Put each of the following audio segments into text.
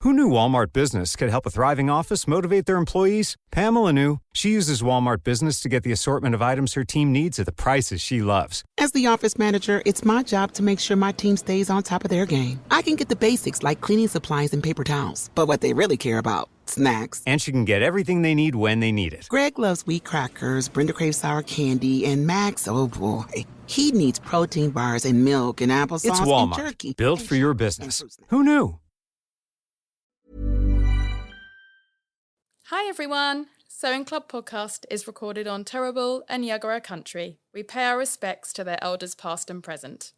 Who knew Walmart Business could help a thriving office motivate their employees? Pamela knew. She uses Walmart Business to get the assortment of items her team needs at the prices she loves. As the office manager, it's my job to make sure my team stays on top of their game. I can get the basics like cleaning supplies and paper towels, but what they really care about, snacks. And she can get everything they need when they need it. Greg loves wheat crackers, Brenda craves sour candy, and Max, oh boy, he needs protein bars and milk and applesauce It's Walmart, and jerky. built for your business. Who knew? Hi everyone! Sewing Club podcast is recorded on Turrbal and Yagara country. We pay our respects to their elders past and present.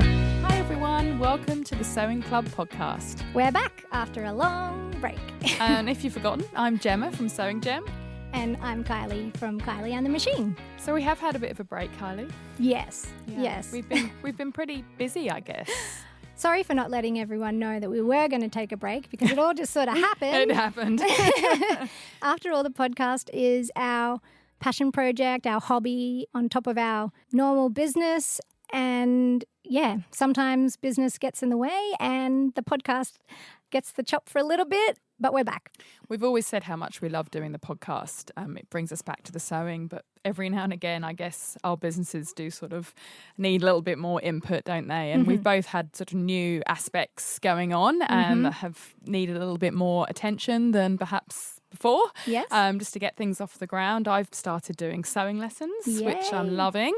Hi everyone, welcome to the Sewing Club podcast. We're back after a long break. And if you've forgotten, I'm Gemma from Sewing Gem. And I'm Kylie from Kylie and the Machine. So we have had a bit of a break, Kylie. Yes, Yeah, yes. We've been pretty busy, I guess. Sorry for not letting everyone know that we were going to take a break because it all just sort of happened. It happened. After all, the podcast is our passion project, our hobby on top of our normal business. And yeah, sometimes business gets in the way and the podcast gets the chop for a little bit, but we're back. We've always said how much we love doing the podcast. It brings us back to the sewing, but every now and again, I guess our businesses do sort of need a little bit more input, don't they? And we've both had sort of new aspects going on and that have needed a little bit more attention than perhaps before. Yes. Just to get things off the ground. I've started doing sewing lessons, which I'm Yay. loving,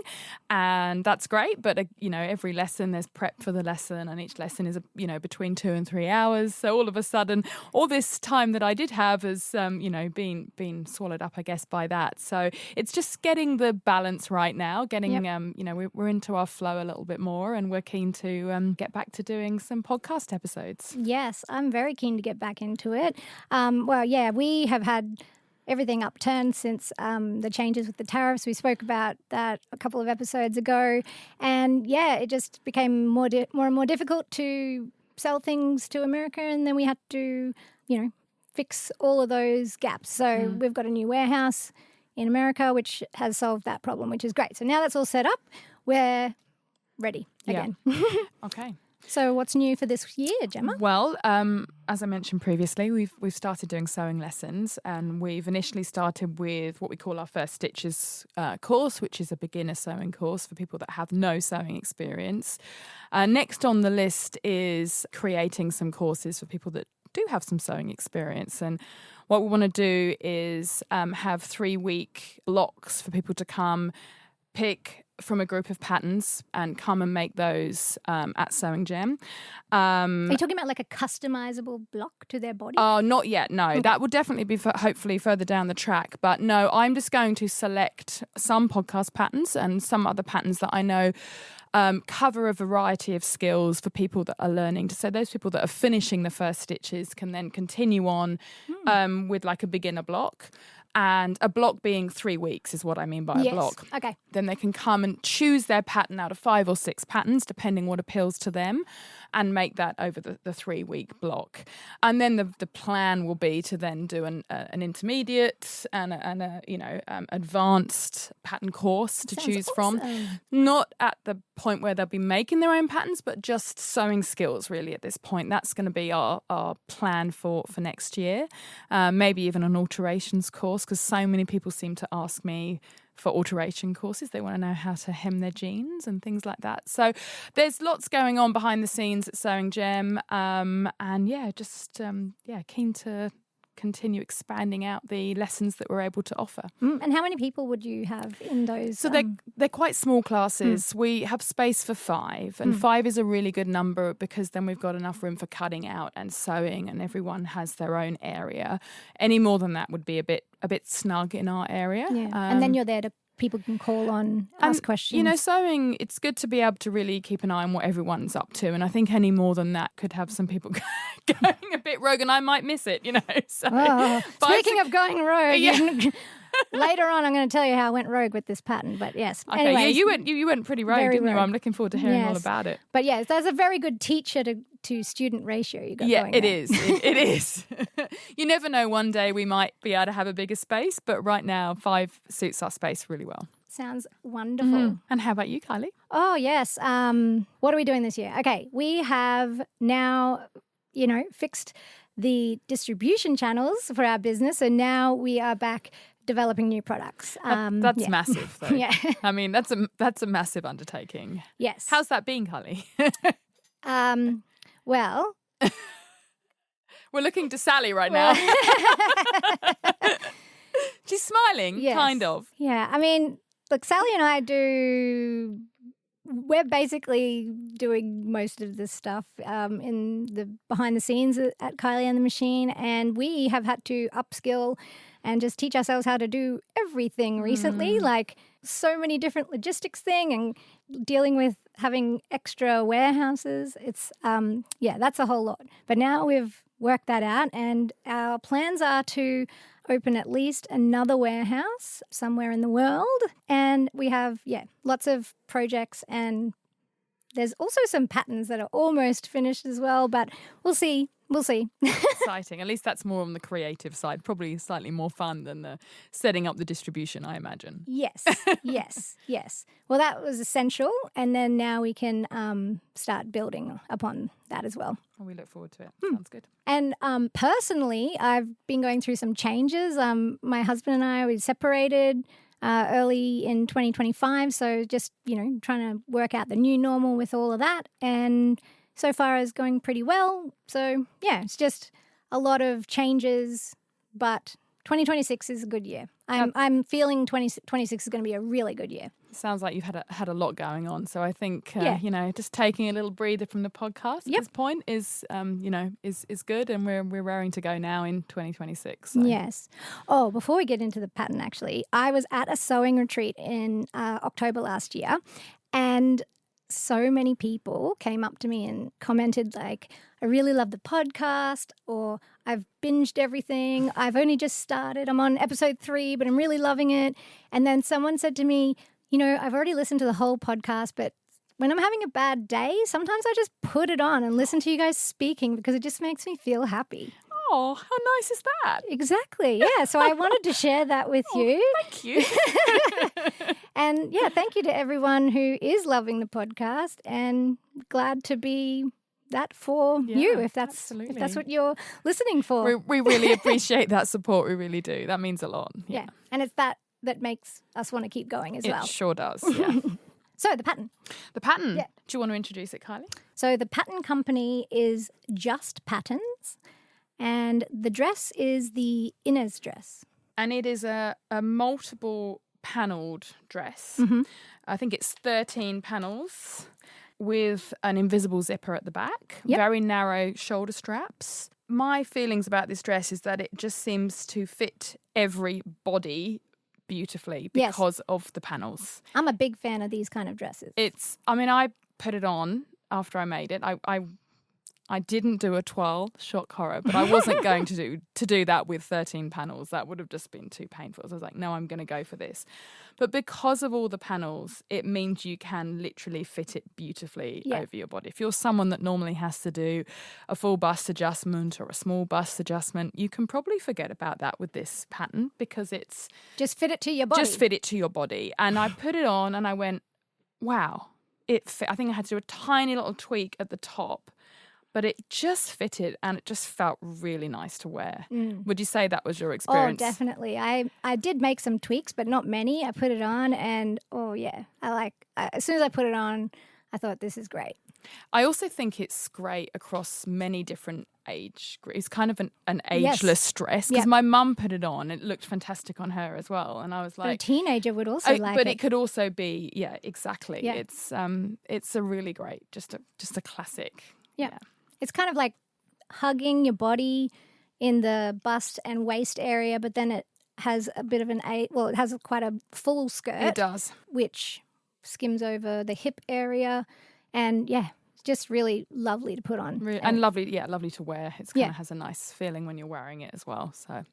and that's great. But every lesson there's prep for the lesson, and each lesson is between 2 and 3 hours. So all of a sudden, all this time that I did have has been swallowed up, I guess, by that. So it's just getting the balance right now. Getting we're into our flow a little bit more, and we're keen to get back to doing some podcast episodes. Yes, I'm very keen to get back into it. We have had everything upturned since the changes with the tariffs. We spoke about that a couple of episodes ago. And yeah, it just became more and more difficult to sell things to America. And then we had to, fix all of those gaps. So we've got a new warehouse in America, which has solved that problem, which is great. So now that's all set up. We're ready again. Okay. So what's new for this year, Gemma? Well, as I mentioned previously, we've started doing sewing lessons, and we've initially started with what we call our First Stitches course, which is a beginner sewing course for people that have no sewing experience. Next on the list is creating some courses for people that do have some sewing experience, and what we want to do is have 3-week blocks for people to come pick from a group of patterns and come and make those at Sewing Gem. Are you talking about like a customizable block to their body? Oh, not yet, no. Okay. That will definitely be hopefully further down the track. But no, I'm just going to select some podcast patterns and some other patterns that I know cover a variety of skills for people that are learning. So those people that are finishing the first stitches can then continue on with like a beginner block. And a block being 3 weeks is what I mean by a block. Okay. Then they can come and choose their pattern out of 5 or 6 patterns, depending what appeals to them, and make that over the 3-week block. And then the plan will be to then do an intermediate and a advanced pattern course to choose from. Not at the point where they'll be making their own patterns, but just sewing skills really at this point. That's going to be our plan for next year. Maybe even an alterations course, because so many people seem to ask me for alteration courses. They want to know how to hem their jeans and things like that. So there's lots going on behind the scenes at Sewing Gem. Keen to continue expanding out the lessons that we're able to offer. And how many people would you have in those? So they're quite small classes. We have space for 5, and 5 is a really good number because then we've got enough room for cutting out and sewing, and everyone has their own area. Any more than that would be a bit snug in our area. Yeah. And then you're there to people can call on, ask questions. Sewing, it's good to be able to really keep an eye on what everyone's up to. And I think any more than that could have some people going a bit rogue, and I might miss it, So, speaking of going rogue, later on I'm going to tell you how I went rogue with this pattern. But yes. Okay, anyways, you went pretty rogue, didn't you? I'm looking forward to hearing all about it. But yes, there's a very good teacher to student ratio you got going it there. is. It is. You never know, one day we might be able to have a bigger space, but right now 5 suits our space really well. Sounds wonderful. And how about you, Kylie? Oh, yes. What are we doing this year? Okay, we have now fixed the distribution channels for our business, and now we are back developing new products. That's massive, though. Yeah. I mean, that's a massive undertaking. Yes. How's that been, Kylie? Well, we're looking to Sally right now. She's smiling, yes. kind of. Yeah. I mean, look, Sally and I we're basically doing most of this stuff in the behind the scenes at Kylie and the Machine, and we have had to upskill and just teach ourselves how to do everything recently, like so many different logistics thing and dealing with having extra warehouses. It's, that's a whole lot. But now we've worked that out, and our plans are to open at least another warehouse somewhere in the world. And we have, lots of projects, and there's also some patterns that are almost finished as well, but we'll see. We'll see. Exciting. At least that's more on the creative side, probably slightly more fun than the setting up the distribution, I imagine. Yes. Well, that was essential, and then now we can start building upon that as well. Oh, we look forward to it. Sounds good. And personally, I've been going through some changes. My husband and I, we separated early in 2025, so just, trying to work out the new normal with all of that, and so far is going pretty well. So, it's just a lot of changes, but 2026 is a good year. I'm feeling 2026 is going to be a really good year. Sounds like you've had a lot going on. So I think, just taking a little breather from the podcast at this point is good, and we're raring to go now in 2026. So. Yes. Oh, before we get into the pattern, actually, I was at a sewing retreat in October last year, and so many people came up to me and commented like, I really love the podcast, or I've binged everything. I've only just started. I'm on episode 3, but I'm really loving it. And then someone said to me, I've already listened to the whole podcast, but when I'm having a bad day, sometimes I just put it on and listen to you guys speaking because it just makes me feel happy. Oh, how nice is that? Exactly. Yeah. So I wanted to share that with you. Thank you. And thank you to everyone who is loving the podcast, and glad to be that for you if that's what you're listening for. We really appreciate that support. We really do. That means a lot. Yeah. And it's that makes us want to keep going as well. It sure does. Yeah. So the pattern. The pattern. Yeah. Do you want to introduce it, Kylie? So the pattern company is Just Patterns, and the dress is the Ines Dress. And it is a multiple panelled dress. I think it's 13 panels with an invisible zipper at the back, very narrow shoulder straps. My feelings about this dress is that it just seems to fit every body beautifully because of the panels. I'm a big fan of these kind of dresses. I put it on after I made it. I didn't do a twirl, shock horror, but I wasn't going to do that with 13 panels. That would have just been too painful. So I was like, no, I'm going to go for this. But because of all the panels, it means you can literally fit it beautifully over your body. If you're someone that normally has to do a full bust adjustment or a small bust adjustment, you can probably forget about that with this pattern, because it's... Just fit it to your body. Just fit it to your body. And I put it on and I went, wow, it fit. I think I had to do a tiny little tweak at the top, but it just fitted and it just felt really nice to wear. Would you say that was your experience? Oh, definitely. I did make some tweaks, but not many. I put it on and, as soon as I put it on, I thought, this is great. I also think it's great across many different age groups. It's kind of an ageless dress, because my mum put it on. It looked fantastic on her as well. And I was like... But a teenager would also like it. But it could also be, exactly. Yeah. It's a really great, just a classic. Yeah. It's kind of like hugging your body in the bust and waist area, but then it has a bit of it has quite a full skirt. It does. Which skims over the hip area. And it's just really lovely to put on. And lovely to wear. It kind of has a nice feeling when you're wearing it as well. So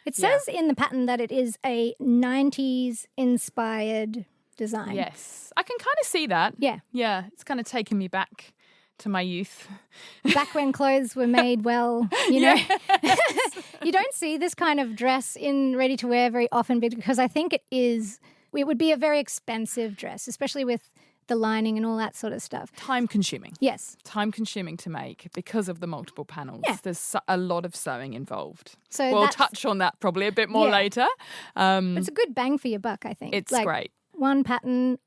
it says in the pattern that it is a 90s inspired design. Yes. I can kind of see that. Yeah. Yeah. It's kind of taking me back to my youth. Back when clothes were made well, you know. You don't see this kind of dress in ready-to-wear very often, because I think it would be a very expensive dress, especially with the lining and all that sort of stuff. Time consuming. Yes. Time consuming to make because of the multiple panels. Yeah. There's a lot of sewing involved. So we'll touch on that probably a bit more later. It's a good bang for your buck, I think. It's great. One pattern,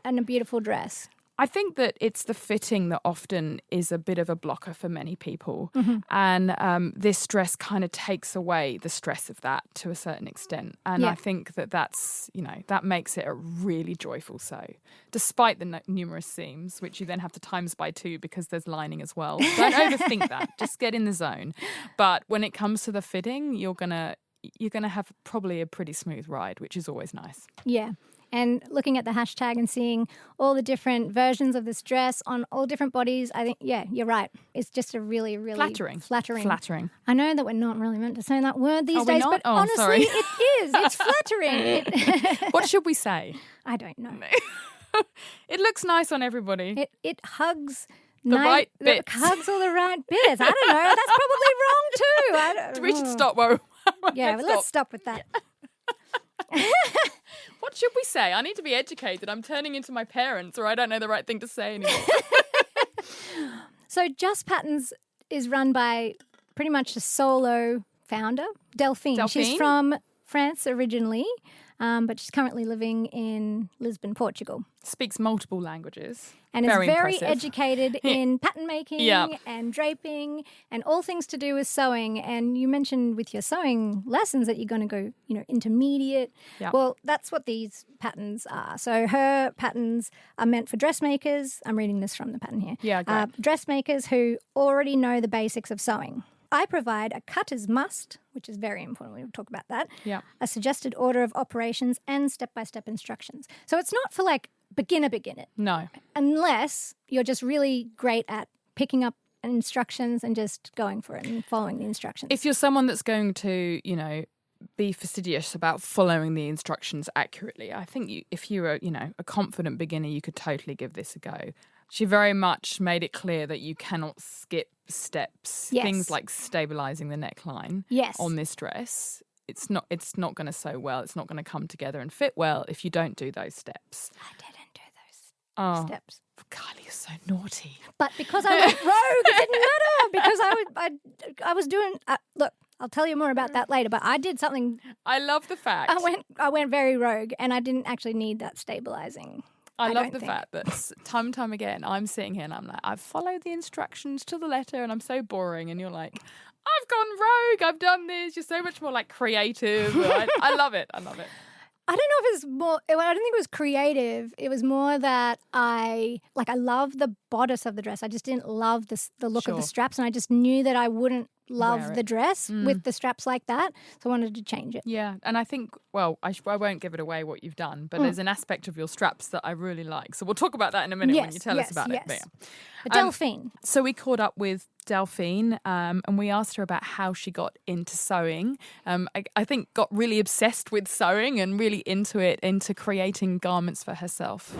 and a beautiful dress. I think that it's the fitting that often is a bit of a blocker for many people. And this dress kind of takes away the stress of that to a certain extent. And I think that's, that makes it a really joyful sew, despite the numerous seams, which you then have to times by 2 because there's lining as well. Don't overthink that. Just get in the zone. But when it comes to the fitting, you're gonna have probably a pretty smooth ride, which is always nice. Yeah. And looking at the hashtag and seeing all the different versions of this dress on all different bodies, I think, you're right. It's just a really, really flattering. I know that we're not really meant to say that word these days, but honestly, sorry. it is. It's flattering. What should we say? I don't know. It looks nice on everybody. It hugs right bits. It hugs all the right bits. I don't know. That's probably wrong too. We should stop. Let's stop with that. What should we say? I need to be educated. I'm turning into my parents, or I don't know the right thing to say anymore. So Just Patterns is run by pretty much a solo founder, Delphine. She's from France originally, but she's currently living in Lisbon, Portugal. Speaks multiple languages. And very is very impressive. educated in pattern making and draping and all things to do with sewing. And you mentioned with your sewing lessons that you're going to go, intermediate. Yep. Well, that's what these patterns are. So her patterns are meant for dressmakers. I'm reading this from the pattern here. Yeah, great. Dressmakers who already know the basics of sewing. I provide a cutter's must, which is very important. We'll talk about that. Yeah. A suggested order of operations and step-by-step instructions. So it's not for beginner. No. Unless you're just really great at picking up instructions and just going for it and following the instructions. If you're someone that's going to, be fastidious about following the instructions accurately, I think if you're a confident beginner, you could totally give this a go. She very much made it clear that you cannot skip steps. Yes. Things like stabilizing the neckline on this dress. It's not going to sew well. It's not going to come together and fit well if you don't do those steps. I didn't do those steps. Kylie, you're so naughty. But because I went rogue, it didn't matter because I was doing. Look, I'll tell you more about that later. But I did something. I love the fact. I went very rogue, and I didn't actually need that stabilizing. I love the fact that time and time again, I'm sitting here and I'm like, I've followed the instructions to the letter and I'm so boring. And you're like, I've gone rogue. I've done this. You're so much more creative. I love it. I love it. I don't know if it's more, I don't think it was creative. It was more that I love the bodice of the dress. I just didn't love the look of the straps. And I just knew that I wouldn't love the dress with the straps like that. So I wanted to change it. Yeah. And I think, I won't give it away what you've done, but there's an aspect of your straps that I really like. So we'll talk about that in a minute when you tell us about it. But Delphine. So we caught up with Delphine and we asked her about how she got into sewing. I think got really obsessed with sewing and really into creating garments for herself.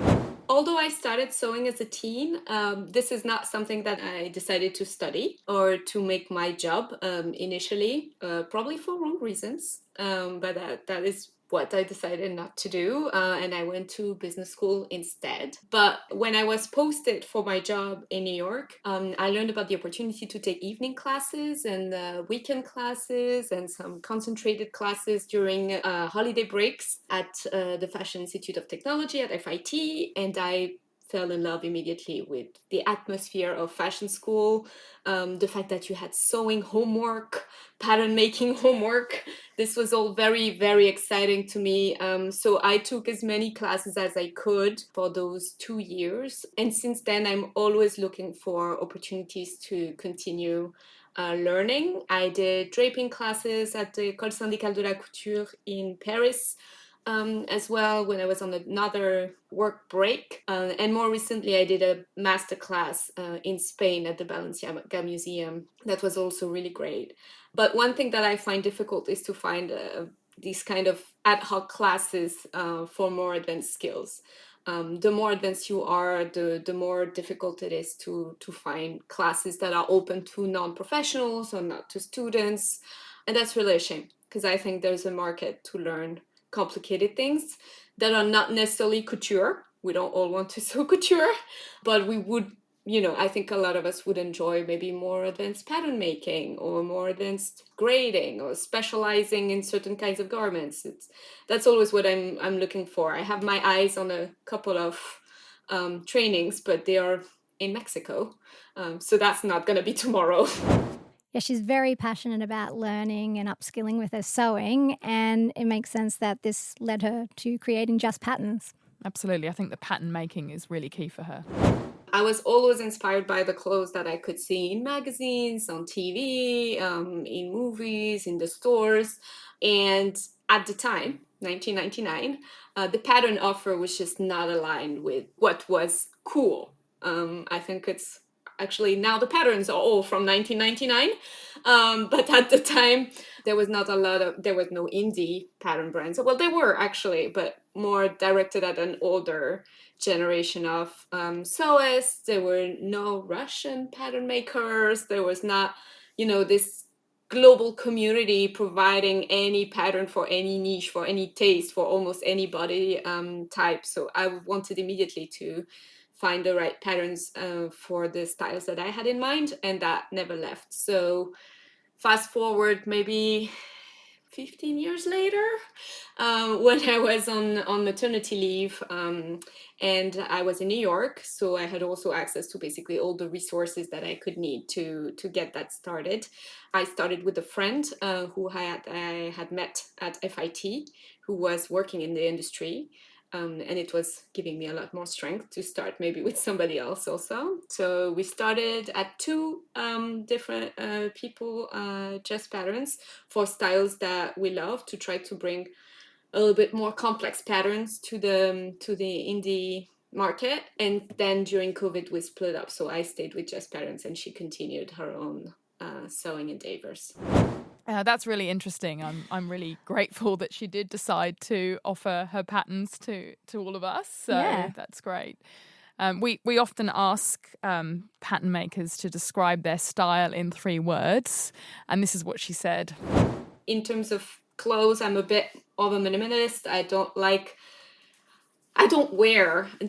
Although I started sewing as a teen, this is not something that I decided to study or to make my job initially, probably for wrong reasons. But that is what I decided not to do. And I went to business school instead. But when I was posted for my job in New York, I learned about the opportunity to take evening classes and weekend classes and some concentrated classes during holiday breaks at the Fashion Institute of Technology at FIT. And I fell in love immediately with the atmosphere of fashion school, the fact that you had sewing homework, pattern making homework. This was all very, very exciting to me. So I took as many classes as I could for those 2 years. And since then, I'm always looking for opportunities to continue learning. I did draping classes at the École Syndicale de la Couture in Paris, as well when I was on another work break. And more recently, I did a master class in Spain at the Balenciaga Museum. That was also really great. But one thing that I find difficult is to find these kind of ad hoc classes for more advanced skills. The more advanced you are, the more difficult it is to find classes that are open to non-professionals or not to students. And that's really a shame, because I think there's a market to learn complicated things that are not necessarily couture, We don't all want to sew couture, but we would, I think a lot of us would enjoy maybe more advanced pattern making or more advanced grading or specializing in certain kinds of garments. That's always what I'm looking for. I have my eyes on a couple of trainings, but they are in Mexico. So that's not going to be tomorrow. Yeah, she's very passionate about learning and upskilling with her sewing, and it makes sense that this led her to creating Just Patterns. Absolutely. I think the pattern making is really key for her. I was always inspired by the clothes that I could see in magazines, on TV, in movies, in the stores. And at the time, 1999, the pattern offer was just not aligned with what was cool. I think it's actually now the patterns are all from 1999. But at the time, there was no indie pattern brands. Well, there were actually, but more directed at an older generation of sewists. There were no Russian pattern makers. There was not, this global community providing any pattern for any niche, for any taste, for almost any body type. So I wanted immediately to find the right patterns for the styles that I had in mind, and that never left. So fast forward maybe 15 years later, when I was on maternity leave, and I was in New York, so I had also access to basically all the resources that I could need to get that started. I started with a friend who I had met at FIT, who was working in the industry. And it was giving me a lot more strength to start maybe with somebody else also. So we started at two different people, Just Patterns, for styles that we love, to try to bring a little bit more complex patterns to the indie market. And then during COVID, we split up. So I stayed with Just Patterns and she continued her own sewing endeavors. That's really interesting. I'm really grateful that she did decide to offer her patterns to all of us. So Yeah. That's great. We often ask pattern makers to describe their style in 3 words, and this is what she said. In terms of clothes, I'm a bit of a minimalist. It's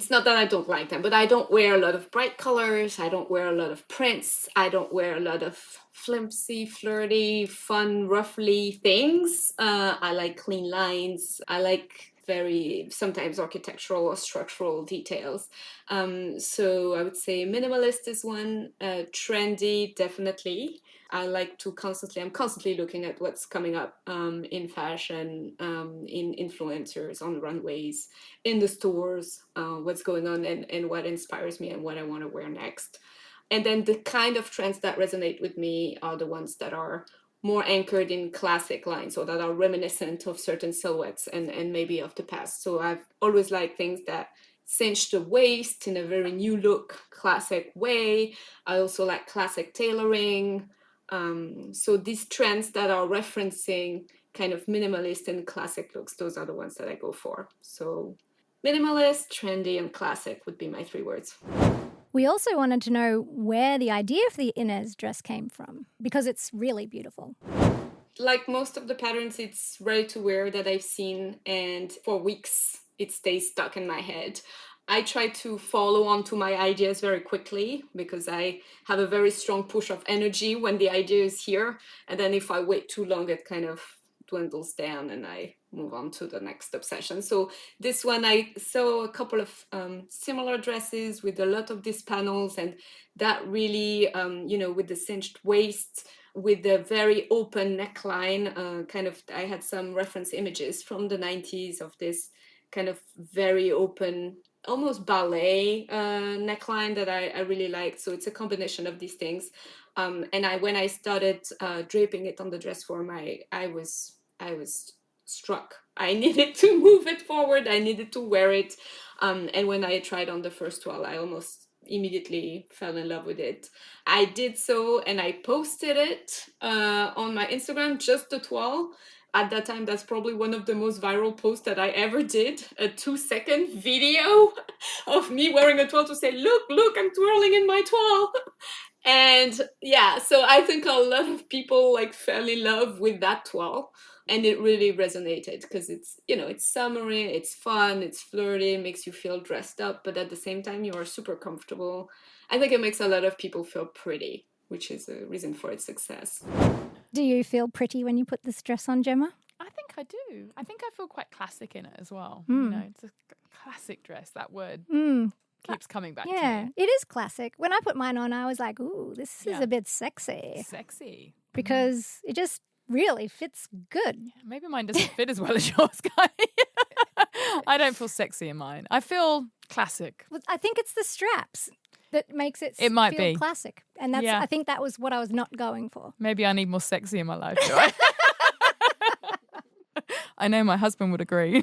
not that I don't like them, but I don't wear a lot of bright colors. I don't wear a lot of prints. I don't wear a lot of flimsy, flirty, fun, ruffly things. I like clean lines. I like very sometimes architectural or structural details. So I would say minimalist is one. Trendy, definitely. I'm constantly looking at what's coming up in fashion, in influencers, on runways, in the stores, what's going on and what inspires me and what I want to wear next. And then the kind of trends that resonate with me are the ones that are more anchored in classic lines, or that are reminiscent of certain silhouettes and maybe of the past. So I've always liked things that cinch the waist in a very new look, classic way. I also like classic tailoring. So these trends that are referencing kind of minimalist and classic looks, those are the ones that I go for. So minimalist, trendy, and classic would be my 3 words. We also wanted to know where the idea for the Ines dress came from, because it's really beautiful. Like most of the patterns, it's ready to wear that I've seen, and for weeks it stays stuck in my head. I try to follow on to my ideas very quickly because I have a very strong push of energy when the idea is here. And then if I wait too long, it kind of dwindles down and I move on to the next obsession. So this one, I saw a couple of similar dresses with a lot of these panels, and that really, with the cinched waist, with the very open neckline, I had some reference images from the 90s of this kind of very open, almost ballet neckline that I really liked. So it's a combination of these things. And when I started draping it on the dress form, I was struck. I needed to move it forward. I needed to wear it. And when I tried on the first toile, I almost immediately fell in love with it. I did so, and I posted it on my Instagram, just the toile. At that time, that's probably one of the most viral posts that I ever did. A 2-second video of me wearing a toile to say, look, I'm twirling in my toile. And yeah, so I think a lot of people like fell in love with that toile, and it really resonated because it's, it's summery, it's fun, it's flirty, makes you feel dressed up, but at the same time you are super comfortable. I think it makes a lot of people feel pretty, which is a reason for its success. Do you feel pretty when you put this dress on, Gemma? I think I do. I think I feel quite classic in it as well. It's a classic dress. That word keeps coming back to me. It is classic. When I put mine on, I was like, ooh, this is a bit sexy. Sexy. Because it just really fits good. Yeah, maybe mine doesn't fit as well as yours, Kylie. I don't feel sexy in mine. I feel classic. Well, I think it's the straps that makes it might feel be classic. And that's I think that was what I was not going for. Maybe I need more sexy in my life, do I? I know my husband would agree.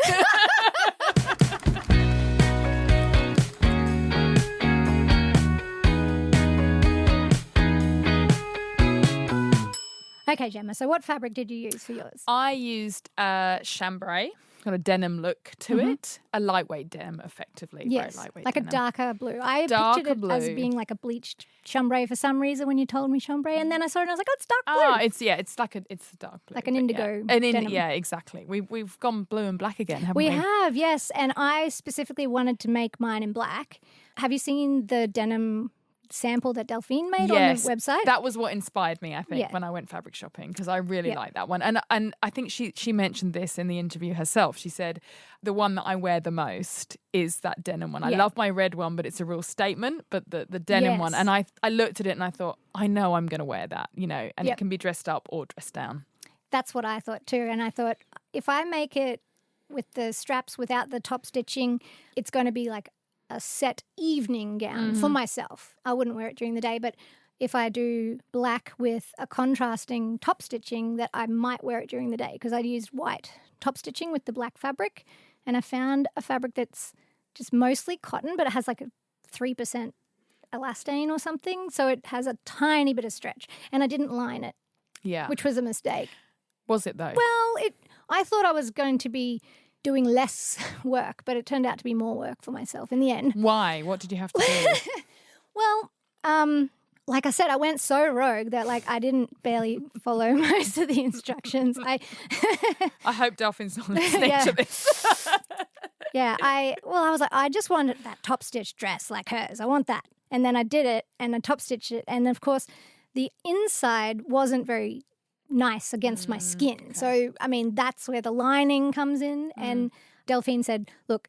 Okay, Gemma, so what fabric did you use for yours? I used chambray, got a denim look to it, a lightweight denim, effectively. Yes, very lightweight like denim. a darker blue. I pictured it as being like a bleached chambray for some reason when you told me chambray, and then I saw it and I was like, oh, it's dark blue. It's dark blue. Like an indigo denim. Yeah, exactly. We've gone blue and black again, haven't we? We have, yes, and I specifically wanted to make mine in black. Have you seen the denim sample that Delphine made on the website? That was what inspired me, I think, when I went fabric shopping, because I really like that one. And I think she mentioned this in the interview herself. She said, the one that I wear the most is that denim one. I love my red one, but it's a real statement. But the denim one, and I looked at it and I thought, I know I'm going to wear that, and it can be dressed up or dressed down. That's what I thought too. And I thought, if I make it with the straps without the top stitching, it's going to be like a set evening gown for myself. I wouldn't wear it during the day, but if I do black with a contrasting top stitching, that I might wear it during the day, because I'd used white top stitching with the black fabric, and I found a fabric that's just mostly cotton, but it has like a 3% elastane or something, so it has a tiny bit of stretch, and I didn't line it, which was a mistake. Was it though? Well, I thought I was going to be doing less work, but it turned out to be more work for myself in the end. Why? What did you have to do? Well, like I said, I went so rogue that I didn't barely follow most of the instructions. I hope Delphine's not listening to this. I was like, I just wanted that top stitch dress like hers. I want that. And then I did it and I top stitched it. And of course, the inside wasn't very nice against my skin. Okay. So, that's where the lining comes in. And Delphine said, look,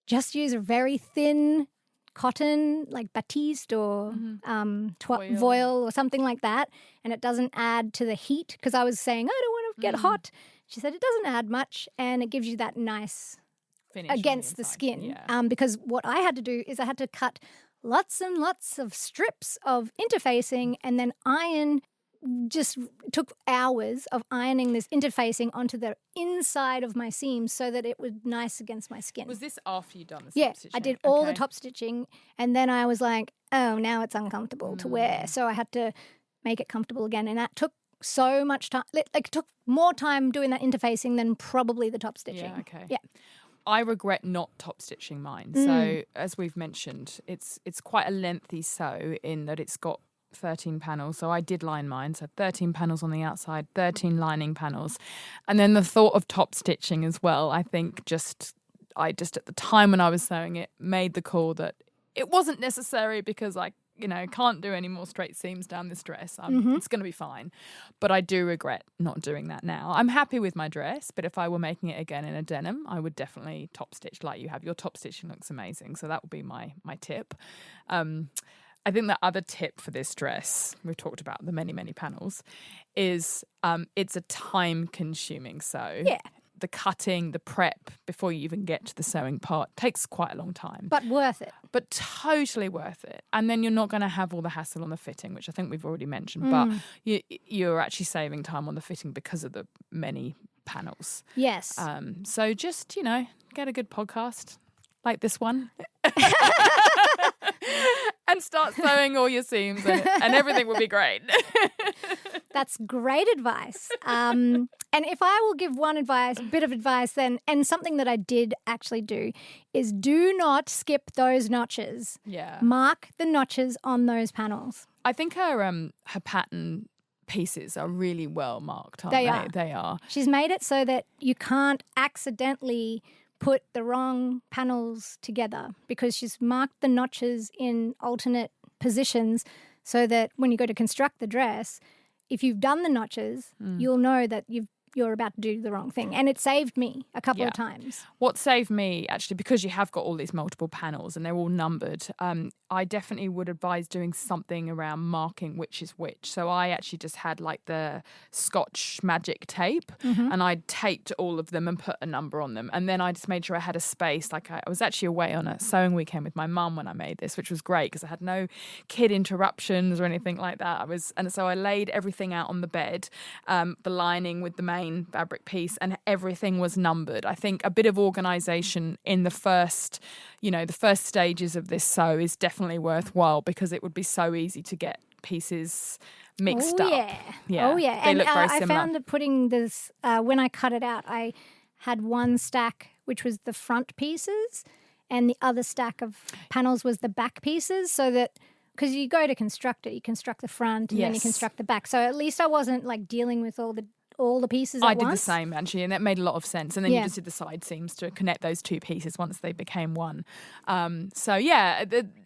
just use a very thin cotton, like batiste or voile or something like that, and it doesn't add to the heat, because I was saying, I don't want to get hot. She said, it doesn't add much, and it gives you that nice finish against the skin. Yeah. Because what I had to do is I had to cut lots and lots of strips of interfacing and then iron. Just took hours of ironing this interfacing onto the inside of my seams so that it was nice against my skin. Was this after you'd done the top stitching? Yeah, I did all the top stitching, and then I was like, oh, now it's uncomfortable to wear. So I had to make it comfortable again, and that took so much time. It took more time doing that interfacing than probably the top stitching. Yeah, okay. Yeah. I regret not top stitching mine. So as we've mentioned, it's quite a lengthy sew in that it's got 13 panels. So I did line mine. So 13 panels on the outside, 13 lining panels. And then the thought of top stitching as well, I think I just at the time when I was sewing it, made the call that it wasn't necessary, because I can't do any more straight seams down this dress. It's going to be fine. But I do regret not doing that now. I'm happy with my dress, but if I were making it again in a denim, I would definitely top stitch like you have. Your top stitching looks amazing. So that would be my tip. I think the other tip for this dress, we've talked about the many, many panels, is it's a time-consuming sew. Yeah. The cutting, the prep, before you even get to the sewing part, takes quite a long time. But worth it. But totally worth it. And then you're not going to have all the hassle on the fitting, which I think we've already mentioned. But you're actually saving time on the fitting because of the many panels. Yes. So just, get a good podcast like this one. And start sewing all your seams, and everything will be great. That's great advice. And if I will give bit of advice then, and something that I did actually do, is do not skip those notches. Yeah. Mark the notches on those panels. I think her pattern pieces are really well marked, aren't They they? are. They are. She's made it so that you can't accidentally put the wrong panels together because she's marked the notches in alternate positions so that when you go to construct the dress, if you've done the notches, you'll know that you're about to do the wrong thing. And it saved me a couple of times. What saved me, actually, because you have got all these multiple panels and they're all numbered, I definitely would advise doing something around marking which is which. So I actually just had like the Scotch magic tape and I taped all of them and put a number on them. And then I just made sure I had a space. Like I was actually away on a sewing weekend with my mum when I made this, which was great because I had no kid interruptions or anything like that. And so I laid everything out on the bed, the lining with the main fabric piece, and everything was numbered. I think a bit of organisation in the first stages of this sew is definitely worthwhile because it would be so easy to get pieces mixed up. Oh, yeah. They And look very I similar. found that putting this, when I cut it out, I had one stack, which was the front pieces, and the other stack of panels was the back pieces, so that, because you go to construct it, you construct the front and then you construct the back. So at least I wasn't like dealing with all the pieces at I once. did the same, actually, and that made a lot of sense. And then you just did the side seams to connect those two pieces once they became one.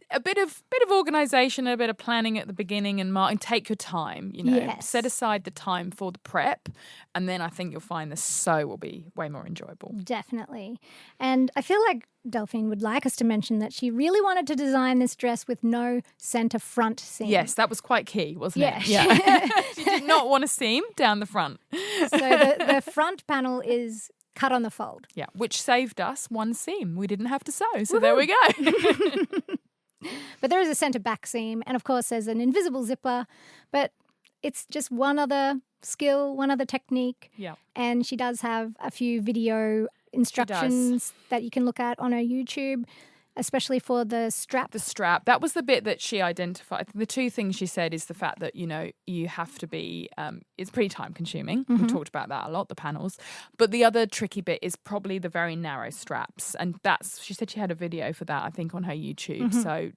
A bit of organisation, a bit of planning at the beginning and marking. Take your time, set aside the time for the prep, and then I think you'll find the sew will be way more enjoyable. Definitely. And I feel like Delphine would like us to mention that she really wanted to design this dress with no centre front seam. Yes, that was quite key, wasn't it? Yeah. She did not want a seam down the front. So the front panel is cut on the fold. Yeah, which saved us one seam. We didn't have to sew, so there we go. But there is a centre back seam, and of course there's an invisible zipper, but it's just one other skill, one other technique. Yeah. And she does have a few video instructions that you can look at on her YouTube, especially for the strap. The strap. That was the bit that she identified. The two things she said is the fact that, you have to be, it's pretty time consuming. We talked about that a lot, the panels. But the other tricky bit is probably the very narrow straps. And she said she had a video for that, I think, on her YouTube. So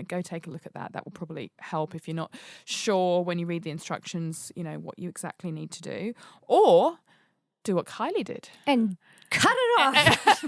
go take a look at that. That will probably help if you're not sure when you read the instructions, what you exactly need to do. Or do what Kylie did. And cut it off.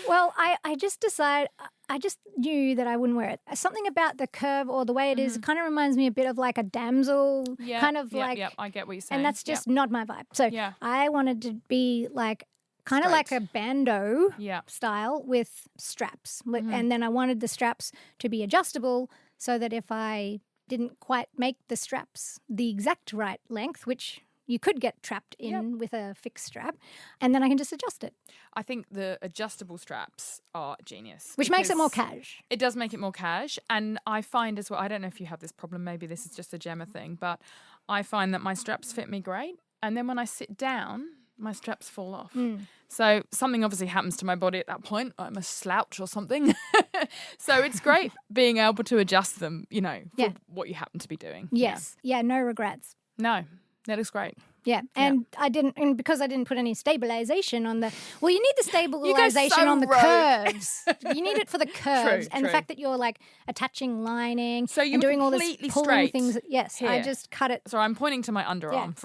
Well, I just knew that I wouldn't wear it. Something about the curve or the way it is kind of reminds me a bit of like a damsel, I get what you're saying. and that's just not my vibe. So I wanted to be like kind of like a bandeau style with straps. And then I wanted the straps to be adjustable so that if I didn't quite make the straps the exact right length, which you could get trapped in with a fixed strap, and then I can just adjust it. I think the adjustable straps are genius. Which makes it more cash. It does make it more cash. And I find as well, I don't know if you have this problem, maybe this is just a Gemma thing, but I find that my straps fit me great. And then when I sit down, my straps fall off. So something obviously happens to my body at that point. I'm a slouch or something. So it's great being able to adjust them, for what you happen to be doing. Yes. Yeah, no regrets. No. That looks great. Yeah, and because I didn't put any stabilization on the. Well, you need the stabilization on the curves. You need it for the curves, and the fact that you're like attaching lining, so you and doing all this completely pulling straight things. Yes, here. I just cut it. So I'm pointing to my underarm.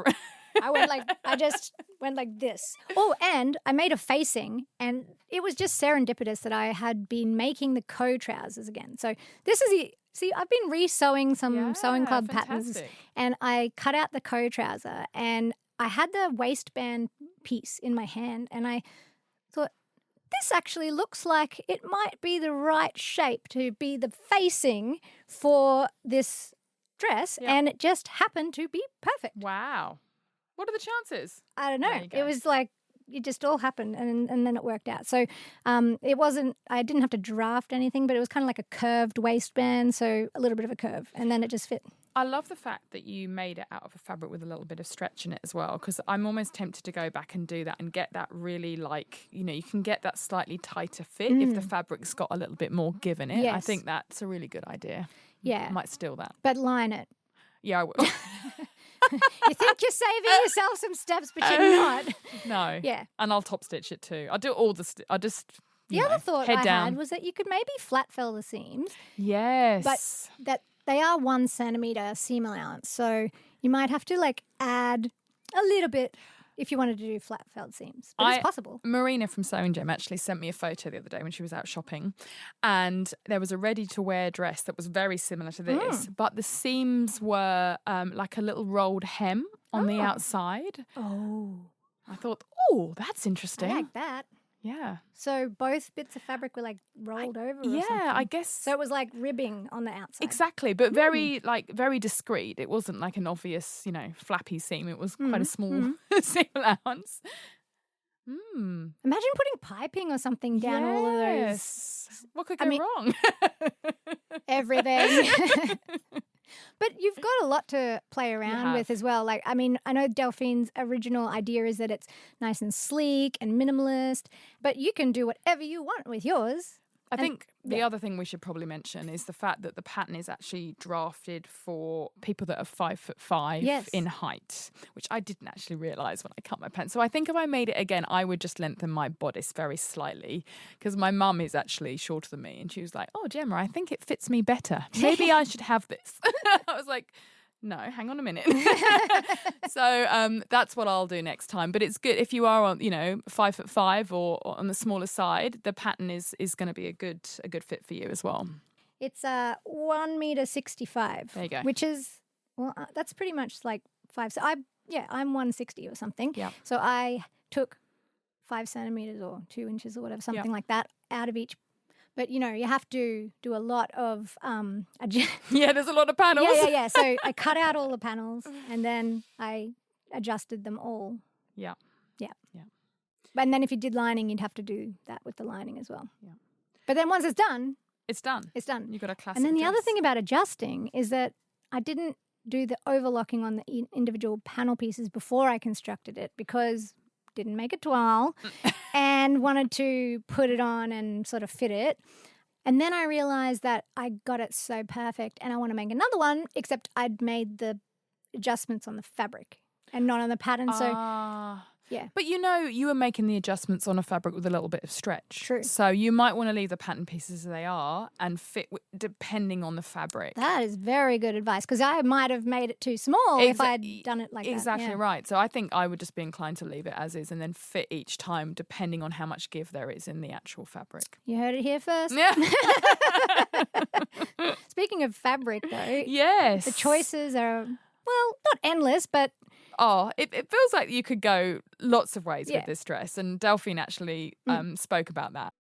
Yeah. I just went like this. Oh, and I made a facing, and it was just serendipitous that I had been making the trousers again. So this is See, I've been re-sewing some sewing club patterns, and I cut out the trouser, and I had the waistband piece in my hand, and I thought, this actually looks like it might be the right shape to be the facing for this dress, and it just happened to be perfect. Wow. What are the chances? I don't know. It was like, it just all happened, and then it worked out. So it wasn't, I didn't have to draft anything, but it was kind of like a curved waistband, so a little bit of a curve, and then it just fit. I love the fact that you made it out of a fabric with a little bit of stretch in it as well, because I'm almost tempted to go back and do that and get that really you can get that slightly tighter fit if the fabric's got a little bit more give in it. Yes. I think that's a really good idea. Yeah. I might steal that. But line it. Yeah, I will. You think you're saving yourself some steps, but you're not. No. Yeah. And I'll top stitch it too. I'll do all I'll just The other thought head I down. had was that you could maybe flat fell the seams, Yes. but that they are 1 centimetre seam allowance. So you might have to add a little bit if you wanted to do flat felled seams. But it's possible. Marina from Sewing Gem actually sent me a photo the other day when she was out shopping, and there was a ready-to-wear dress that was very similar to this, but the seams were like a little rolled hem on the outside. Oh. I thought, that's interesting. I like that. Yeah. So both bits of fabric were rolled over or something? Yeah, I guess. So it was like ribbing on the outside. Exactly, but very very discreet. It wasn't like an obvious, flappy seam. It was quite a small seam allowance. Imagine putting piping or something down all of those. What could go wrong? Everything. But you've got a lot to play around with as well. I know Delphine's original idea is that it's nice and sleek and minimalist, but you can do whatever you want with yours. I think the other thing we should probably mention is the fact that the pattern is actually drafted for people that are 5'5" in height, which I didn't actually realise when I cut my pattern. So I think if I made it again, I would just lengthen my bodice very slightly, because my mum is actually shorter than me, and she was like, "Oh, Gemma, I think it fits me better. Maybe I should have this." I was like, no, hang on a minute. So that's what I'll do next time. But it's good if you are on, 5'5" or on the smaller side. The pattern is going to be a good fit for you as well. It's 1.65 There you go. Which is that's pretty much like 5. So I'm 160 or something. Yeah. So I took 5 centimeters or 2 inches or whatever, something like that, out of each. But, you have to do a lot of... Yeah, there's a lot of panels. Yeah. So I cut out all the panels and then I adjusted them all. Yeah. And then if you did lining, you'd have to do that with the lining as well. Yeah. But then once it's done... It's done. You've got a classic And then the dress. other thing about adjusting is that I didn't do the overlocking on the individual panel pieces before I constructed it, because... didn't make a toile and wanted to put it on and sort of fit it. And then I realized that I got it so perfect and I want to make another one, except I'd made the adjustments on the fabric and not on the pattern. So, yeah. But you were making the adjustments on a fabric with a little bit of stretch. True. So you might want to leave the pattern pieces as they are and fit depending on the fabric. That is very good advice, because I might have made it too small if I had done it like that. Exactly right. So I think I would just be inclined to leave it as is and then fit each time depending on how much give there is in the actual fabric. You heard it here first. Yeah. Speaking of fabric, though, yes, the choices are, not endless, but... It feels like you could go lots of ways with this dress, and Delphine actually spoke about that.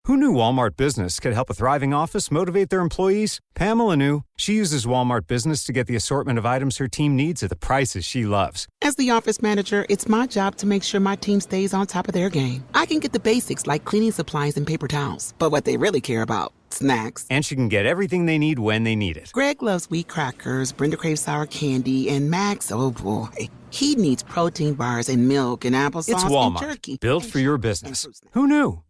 Who knew Walmart Business could help a thriving office motivate their employees? Pamela knew. She uses Walmart Business to get the assortment of items her team needs at the prices she loves. As the office manager, it's my job to make sure my team stays on top of their game. I can get the basics like cleaning supplies and paper towels, but what they really care about, snacks. And she can get everything they need when they need it. Greg loves wheat crackers, Brenda craves sour candy, and Max, oh boy, he needs protein bars and milk and applesauce It's and Walmart, turkey. built for your business. Who knew?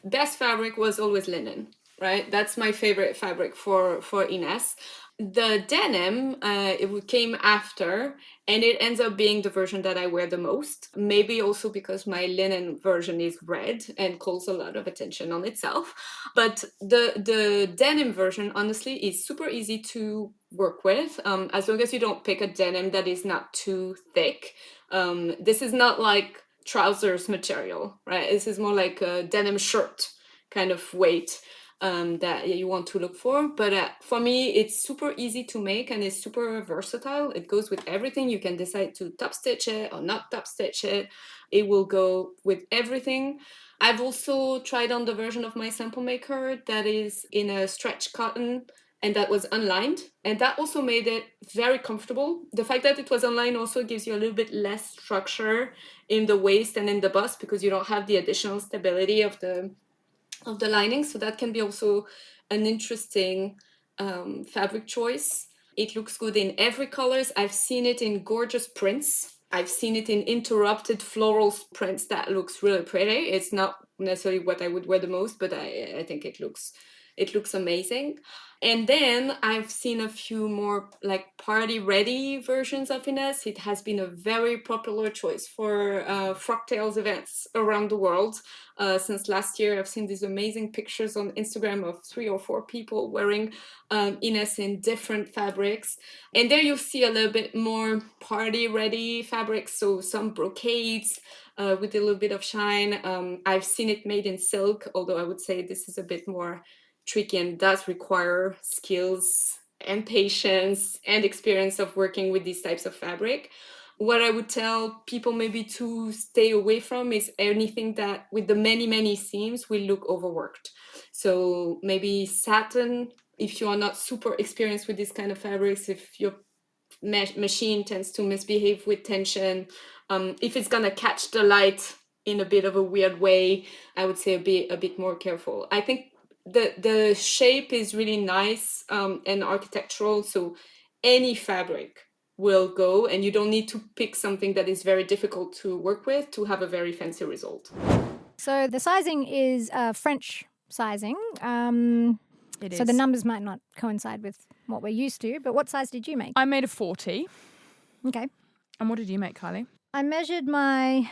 Best fabric was always linen, right? That's my favorite fabric for Ines. The denim, it came after, and it ends up being the version that I wear the most. Maybe also because my linen version is red and calls a lot of attention on itself. But the denim version, honestly, is super easy to work with, as long as you don't pick a denim that is not too thick. This is not like trousers material, right? This is more like a denim shirt kind of weight that you want to look for. But for me, it's super easy to make and it's super versatile. It goes with everything. You can decide to top stitch it or not top stitch it. It will go with everything. I've also tried on the version of my sample maker that is in a stretch cotton and that was unlined. And that also made it very comfortable. The fact that it was unlined also gives you a little bit less structure in the waist and in the bust because you don't have the additional stability of the lining. So that can be also an interesting fabric choice. It looks good in every colors. I've seen it in gorgeous prints. I've seen it in interrupted floral prints that looks really pretty. It's not necessarily what I would wear the most, but I think it looks It looks amazing. And then I've seen a few more like party-ready versions of Ines. It has been a very popular choice for Frogtails events around the world. Since last year, I've seen these amazing pictures on Instagram of 3 or 4 people wearing Ines in different fabrics. And there you see a little bit more party-ready fabrics, so some brocades with a little bit of shine. I've seen it made in silk, although I would say this is a bit more tricky and does require skills and patience and experience of working with these types of fabric. What I would tell people maybe to stay away from is anything that with the many seams will look overworked. So maybe satin, if you are not super experienced with these kind of fabrics, if your machine tends to misbehave with tension, if it's gonna catch the light in a bit of a weird way, I would say be a bit more careful. I think the shape is really nice and architectural, so any fabric will go, and you don't need to pick something that is very difficult to work with to have a very fancy result. So the sizing is French sizing. It So is. the numbers might not coincide with what we're used to, but what size did you make? I made a 40. Okay. And what did you make, Kylie? I measured my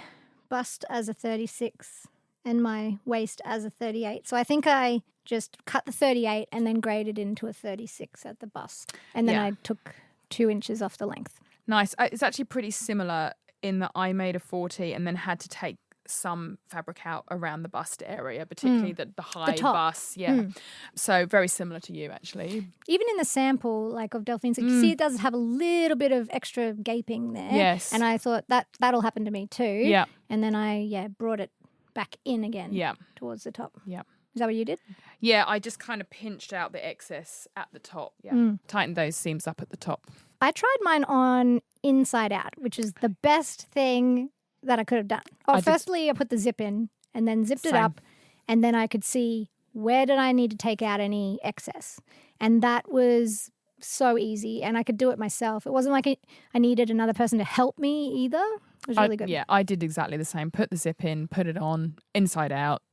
bust as a 36 and my waist as a 38. So I think I just cut the 38 and then graded into a 36 at the bust. And then Yeah. I took 2 inches off the length. Nice. It's actually pretty similar in that I made a 40 and then had to take some fabric out around the bust area, particularly the high top. bust. Yeah. So very similar to you, actually. Even in the sample, like of Delphine's, you see it does have a little bit of extra gaping there. Yes. And I thought that'll happen to me too. Yeah. And then I brought it back in again. Yeah. Towards the top. Yeah. Is that what you did? Yeah, I just kind of pinched out the excess at the top. Yeah. Tightened those seams up at the top. I tried mine on inside out, which is the best thing that I could have done. Firstly, I put the zip in and then zipped it Same. up, and then I could see where did I need to take out any excess. And that was so easy, and I could do it myself. It wasn't like I needed another person to help me either. It was really good. Yeah, I did exactly the same. Put the zip in, put it on, inside out,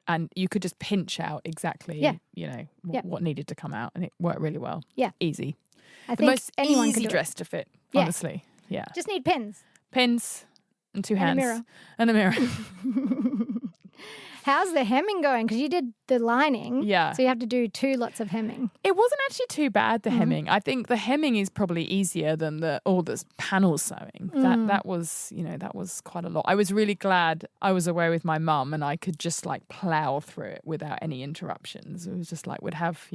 and you could just pinch out exactly, what needed to come out, and it worked really well. Yeah. Easy. I The think most anyone easy could do dress to fit, Yeah. honestly. Yeah. Just need pins. Pins and 2 And a hands. mirror. And a mirror. How's the hemming going? Because you did the lining. Yeah. So you have to do 2 lots of hemming. It wasn't actually too bad, the hemming. I think the hemming is probably easier than all this panel sewing. That was quite a lot. I was really glad I was away with my mum and I could just like plow through it without any interruptions. It was just like we'd have,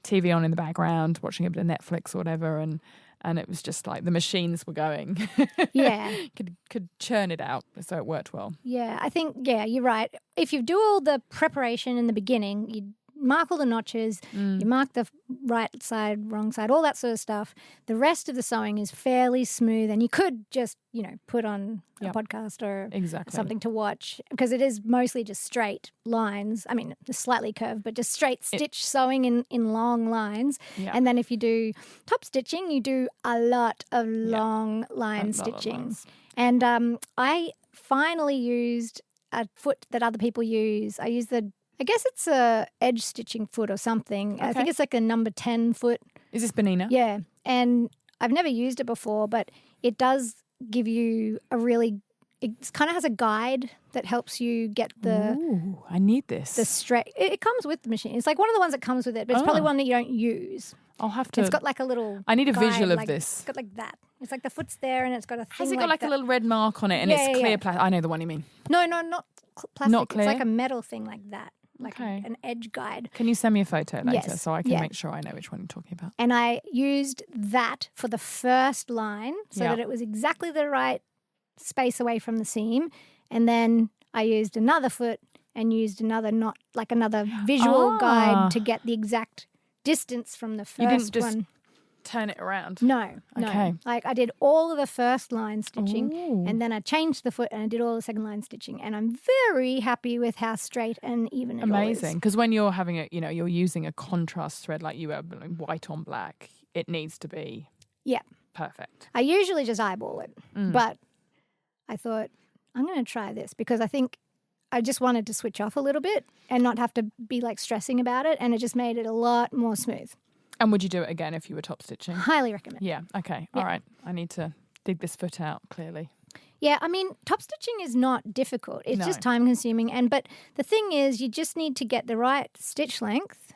TV on in the background, watching a bit of Netflix or whatever, and it was just like the machines were going. Yeah. could churn it out, so it worked well. Yeah, I think, you're right. If you do all the preparation in the beginning, you mark all the notches, you mark the right side, wrong side, all that sort of stuff. The rest of the sewing is fairly smooth, and you could just, put on a podcast or something to watch, because it is mostly just straight lines. I mean, slightly curved, but just straight stitch sewing in long lines. Yeah. And then if you do top stitching, you do a lot of long line stitching. And I finally used a foot that other people use. I use I guess it's a edge stitching foot or something. I think it's like a number 10 foot. Is this Benina? Yeah. And I've never used it before, but it does give you it kind of has a guide that helps you get Ooh, I need this. the straight. It comes with the machine. It's like one of the ones that comes with it, but it's probably one that you don't use. I'll have to. It's got like a little. I need a guide, visual of like, this. It's got like that. It's like the foot's there, and it's got a thing. Has it got like that. a little red mark on it and it's clear plastic? I know the one you mean. No, not plastic. Not clear? It's like a metal thing like that, like Okay. an edge guide. Can you send me a photo later Yes, so I can yeah. make sure I know which one you're talking about? And I used that for the first line so Yeah. that it was exactly the right space away from the seam. And then I used another foot and used another visual guide to get the exact distance from the first You didn't just one. turn it around? No. Okay. Like I did all of the first line stitching Ooh. and then I changed the foot and I did all the second line stitching. And I'm very happy with how straight and even it all is. Amazing. Because when you're having you're using a contrast thread like you were, white on black, it needs to be perfect. I usually just eyeball it, but I thought I'm going to try this because I think I just wanted to switch off a little bit and not have to be like stressing about it, and it just made it a lot more smooth. And would you do it again if you were top stitching? Highly recommend. Yeah. Okay. All right. I need to dig this foot out, clearly. Yeah, I mean, top stitching is not difficult. It's just time consuming. But the thing is, you just need to get the right stitch length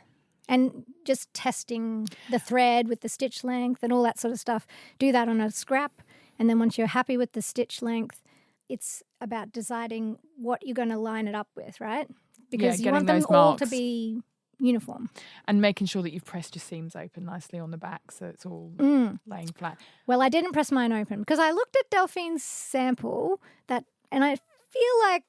and just testing the thread with the stitch length and all that sort of stuff. Do that on a scrap. And then once you're happy with the stitch length, it's about deciding what you're going to line it up with, right? Because you want them all to be uniform. And making sure that you've pressed your seams open nicely on the back so it's all laying flat. Well, I didn't press mine open because I looked at Delphine's sample and I feel like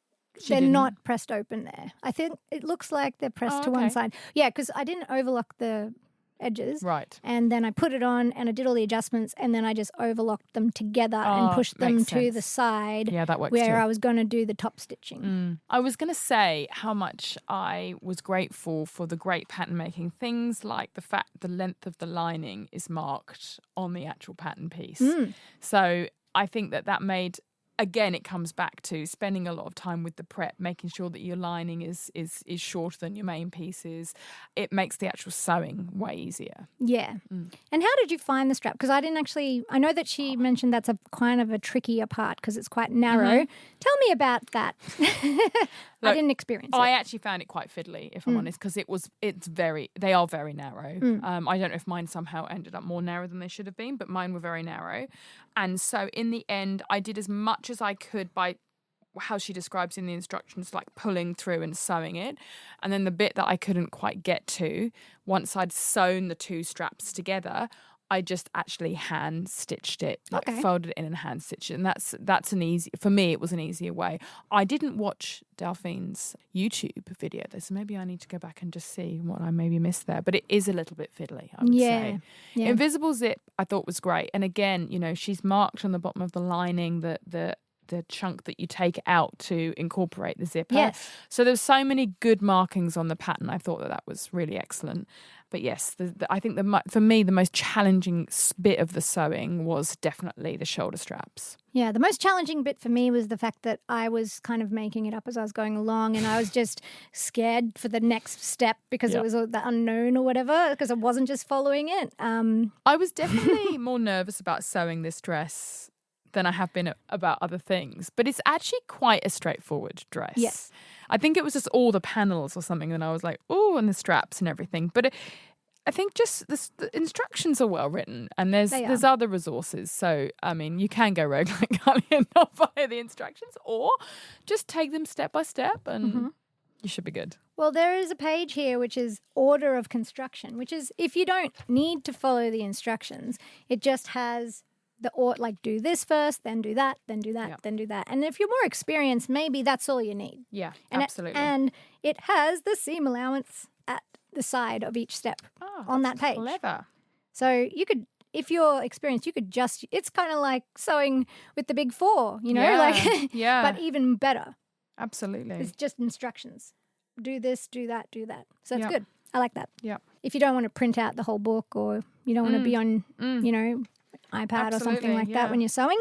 they're not pressed open there. I think it looks like they're pressed to one side. Yeah, because I didn't overlock the edges. Right. And then I put it on and I did all the adjustments and then I just overlocked them together and pushed them to the side that works where too. I was going to do the top stitching. I was going to say how much I was grateful for the great pattern making. Things like the fact the length of the lining is marked on the actual pattern piece. So I think that made... Again, it comes back to spending a lot of time with the prep, making sure that your lining is shorter than your main pieces. It makes the actual sewing way easier. Yeah. And how did you find the strap? Because I know that she mentioned that's a kind of a trickier part because it's quite narrow. Tell me about that. I didn't experience it. I actually found it quite fiddly, if I'm honest, because they are very narrow. I don't know if mine somehow ended up more narrow than they should have been, but mine were very narrow. And so in the end, I did as much as I could by how she describes in the instructions, like pulling through and sewing it. And then the bit that I couldn't quite get to, once I'd sewn the two straps together, I just actually hand stitched it, folded it in and hand stitched it. And that's an easy, for me, it was an easier way. I didn't watch Delphine's YouTube video though, so maybe I need to go back and just see what I maybe missed there. But it is a little bit fiddly, I would say. Yeah. Invisible zip, I thought was great. And again, she's marked on the bottom of the lining the chunk that you take out to incorporate the zipper. Yes. So there's so many good markings on the pattern. I thought that was really excellent. But yes, I think for me, the most challenging bit of the sewing was definitely the shoulder straps. Yeah, the most challenging bit for me was the fact that I was kind of making it up as I was going along and I was just scared for the next step because it was the unknown or whatever, because I wasn't just following it. I was definitely more nervous about sewing this dress than I have been about other things. But it's actually quite a straightforward dress. Yes. I think it was just all the panels or something and I was like, oh, and the straps and everything. But I think just the instructions are well written and there's other resources. So, I mean, you can go rogue like Carly and not follow the instructions or just take them step by step and you should be good. Well, there is a page here which is order of construction, which is if you don't need to follow the instructions, it just has do this first, then do that, then do that, then do that. And if you're more experienced, maybe that's all you need. Yeah, and absolutely. And it has the seam allowance at the side of each step on that page. Clever. So you could, if you're experienced, you could it's kind of like sewing with the big four, but even better. Absolutely. It's just instructions. Do this, do that, do that. So it's good. I like that. Yeah. If you don't want to print out the whole book or you don't want to be on, iPad or something like that when you're sewing.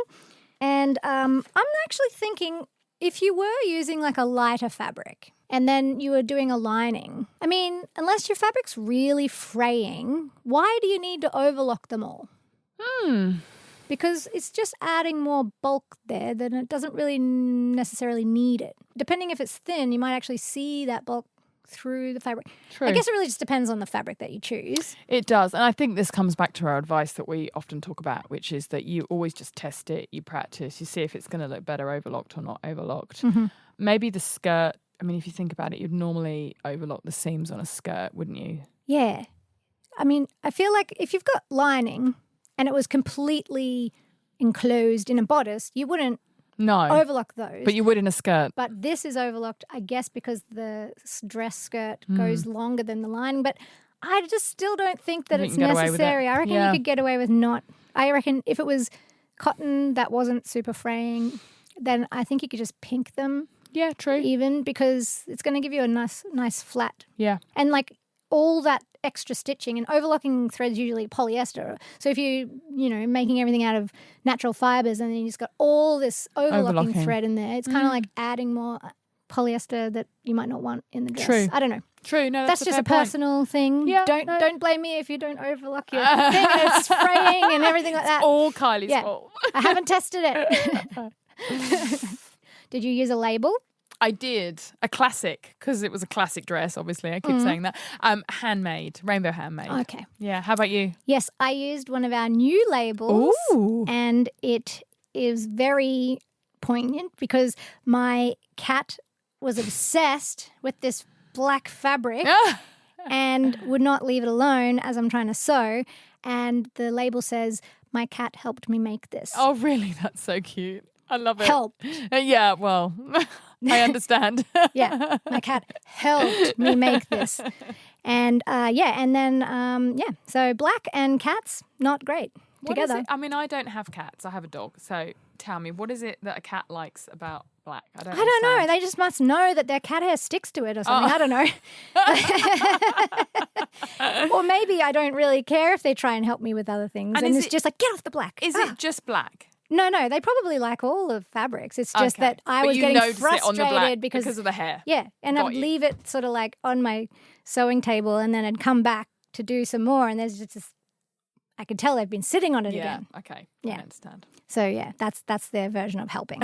And I'm actually thinking if you were using like a lighter fabric and then you were doing a lining, I mean, unless your fabric's really fraying, why do you need to overlock them all? Because it's just adding more bulk there, then it doesn't really necessarily need it. Depending if it's thin, you might actually see that bulk through the fabric. True. I guess it really just depends on the fabric that you choose. It does. And I think this comes back to our advice that we often talk about, which is that you always just test it, you practice, you see if it's going to look better overlocked or not overlocked. Maybe the skirt, I mean, if you think about it, you'd normally overlock the seams on a skirt, wouldn't you? Yeah. I mean, I feel like if you've got lining and it was completely enclosed in a bodice, you wouldn't overlock those. But you would in a skirt. But this is overlocked, I guess, because the dress skirt goes longer than the lining. But I just still don't think that it's necessary. I reckon you could get away with not. I reckon if it was cotton that wasn't super fraying, then I think you could just pink them. Yeah, true. Even because it's going to give you a nice flat. Yeah. And like all that extra stitching and overlocking threads usually polyester. So if making everything out of natural fibers and then you just got all this overlocking thread in there, it's kind of like adding more. polyester that you might not want in the dress. True. I don't know. True. No, That's that's just a fair point. personal thing. Yeah, Don't blame me if you don't overlock your thing and it's fraying and everything like that. All Kylie's fault. I haven't tested it. Did you use a label? I did. A classic, because it was a classic dress, obviously. I keep saying that. Handmade, rainbow handmade. Okay. Yeah. How about you? Yes, I used one of our new labels. Ooh. And it is very poignant because my cat was obsessed with this black fabric and would not leave it alone as I'm trying to sew. And the label says, "My cat helped me make this." Oh, really? That's so cute. I love it. Help. Yeah, well, I understand. Yeah, my cat helped me make this. And so black and cats, not great What is together. it? I mean, I don't have cats. I have a dog. So tell me, what is it that a at likes about black? I don't know. understand. They just must know that their cat hair sticks to it or something. I don't know. Or maybe I don't really care if they try and help me with other things. And it's just like, get off the black. Is it just black? No, they probably like all the fabrics. It's just Okay. that I But was you getting noticed it frustrated on the black because of the hair. Yeah, and Got I'd you. leave it sort of like on my sewing table and then I'd come back to do some more and there's just this, I could tell they've been sitting on it again. Okay. Yeah. I understand. So yeah, that's their version of helping.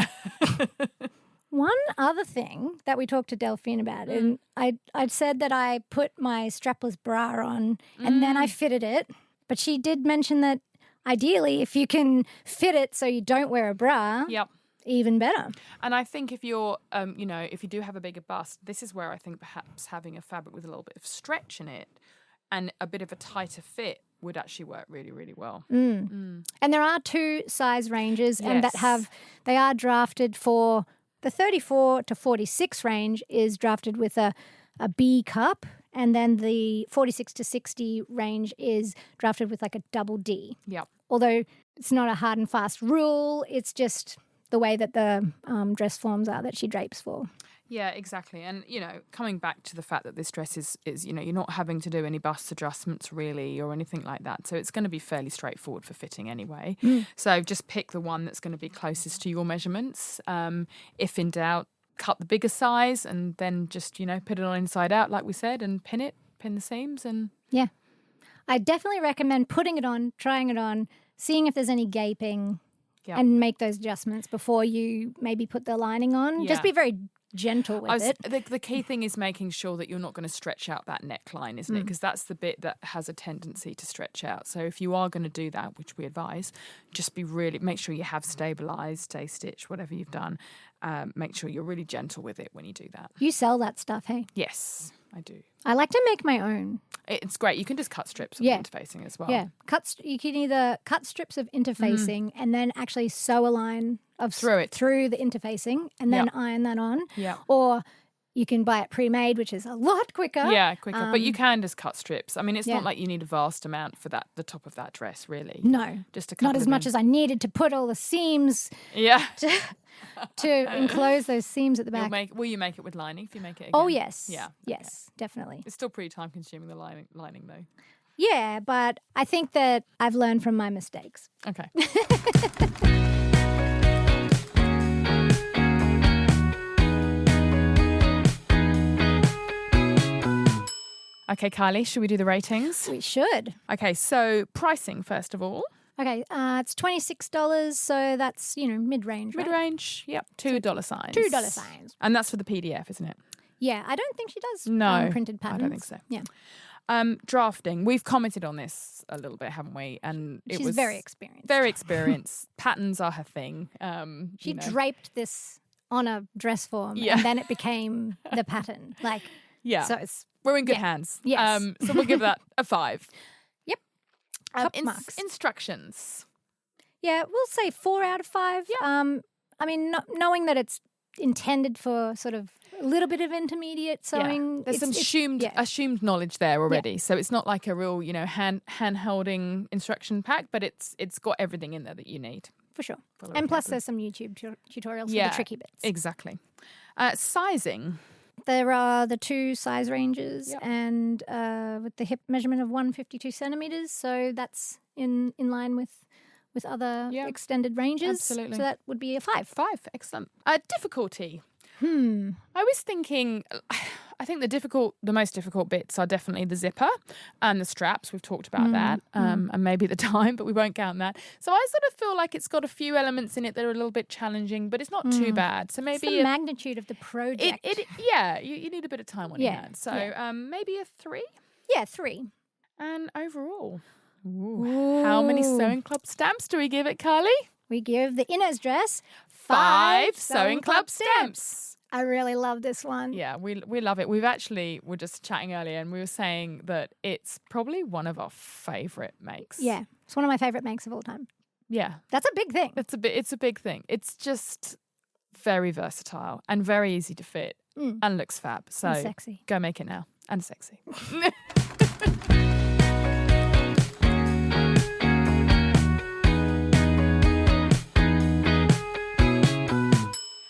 One other thing that we talked to Delphine about, and I'd said that I put my strapless bra on and then I fitted it, but she did mention that ideally if you can fit it so you don't wear a bra, Yep. even better. And I think if you're, if you do have a bigger bust, this is where I think perhaps having a fabric with a little bit of stretch in it and a bit of a tighter fit would actually work really, really well. And there are 2 size ranges and Yes. they are drafted for the 34 to 46 range is drafted with a B cup and then the 46 to 60 range is drafted with like a double D. Yep. Although it's not a hard and fast rule, it's just the way that the dress forms are that she drapes for. Yeah, exactly. And, coming back to the fact that this dress is you're not having to do any bust adjustments really or anything like that. So it's going to be fairly straightforward for fitting anyway. So just pick the one that's going to be closest to your measurements. If in doubt, cut the bigger size and then just, put it on inside out, like we said, and pin the seams and... Yeah. I definitely recommend putting it on, trying it on, seeing if there's any gaping and make those adjustments before you maybe put the lining on. Yeah. Just be very gentle with it. The key thing is making sure that you're not going to stretch out that neckline, isn't it? Because that's the bit that has a tendency to stretch out. So if you are going to do that, which we advise, just make sure you have stabilised, stay stitched, whatever you've done. Make sure you're really gentle with it when you do that. You sell that stuff, hey? Yes, I do. I like to make my own. It's great. You can just cut strips of interfacing as well. Yeah, you can either cut strips of interfacing and then actually sew a line through the interfacing and then iron that on. Yeah. Or you can buy it pre-made, which is a lot quicker. Yeah, quicker. But you can just cut strips. I mean, it's not like you need a vast amount for the top of that dress, really. No, just a couple not as much as I needed to put all the seams. Yeah. To enclose those seams at the back. Will you make it with lining if you make it again? Oh, yes. Yeah. Yes, definitely. It's still pretty time consuming, the lining though. Yeah, but I think that I've learned from my mistakes. Okay. Okay, Kylie, should we do the ratings? We should. Okay, so pricing first of all. Okay, it's $26, so that's, mid-range, right? Mid-range, yep, $2 signs. $2 signs. And that's for the PDF, isn't it? Yeah, I don't think she does printed patterns. I don't think so. Yeah. Drafting, we've commented on this a little bit, haven't we? And She's very experienced. Very experienced. Patterns are her thing. She draped this on a dress form and then it became the pattern. So we're in good hands. Yes. So we'll give that a 5. Yep. Marks. Instructions. Yeah, we'll say 4 out of 5. Yeah. I mean, knowing that it's intended for sort of a little bit of intermediate sewing. Yeah. There's some assumed knowledge there already. So it's not like a real, hand-holding instruction pack, but it's got everything in there that you need. For sure. And plus there's some YouTube tutorials for the tricky bits. Exactly. Sizing. There are the 2 size ranges and with the hip measurement of 152 centimetres. So that's in line with other extended ranges. Absolutely. So that would be a 5. 5, excellent. Difficulty. I was thinking, I think the most difficult bits are definitely the zipper and the straps. We've talked about that, and maybe the time, but we won't count that. So I sort of feel like it's got a few elements in it that are a little bit challenging, but it's not too bad. So maybe it's the magnitude of the project. You need a bit of time on your hands. So maybe a 3. Yeah, 3. And overall, how many Sewing Club stamps do we give it, Carly? We give the Ines Dress 5 Sewing Club stamps. I really love this one. Yeah, we love it. We're just chatting earlier and we were saying that it's probably one of our favourite makes. Yeah, it's one of my favourite makes of all time. Yeah. That's a big thing. It's a big thing. It's just very versatile and very easy to fit and looks fab. So and sexy. Go make it now. And sexy.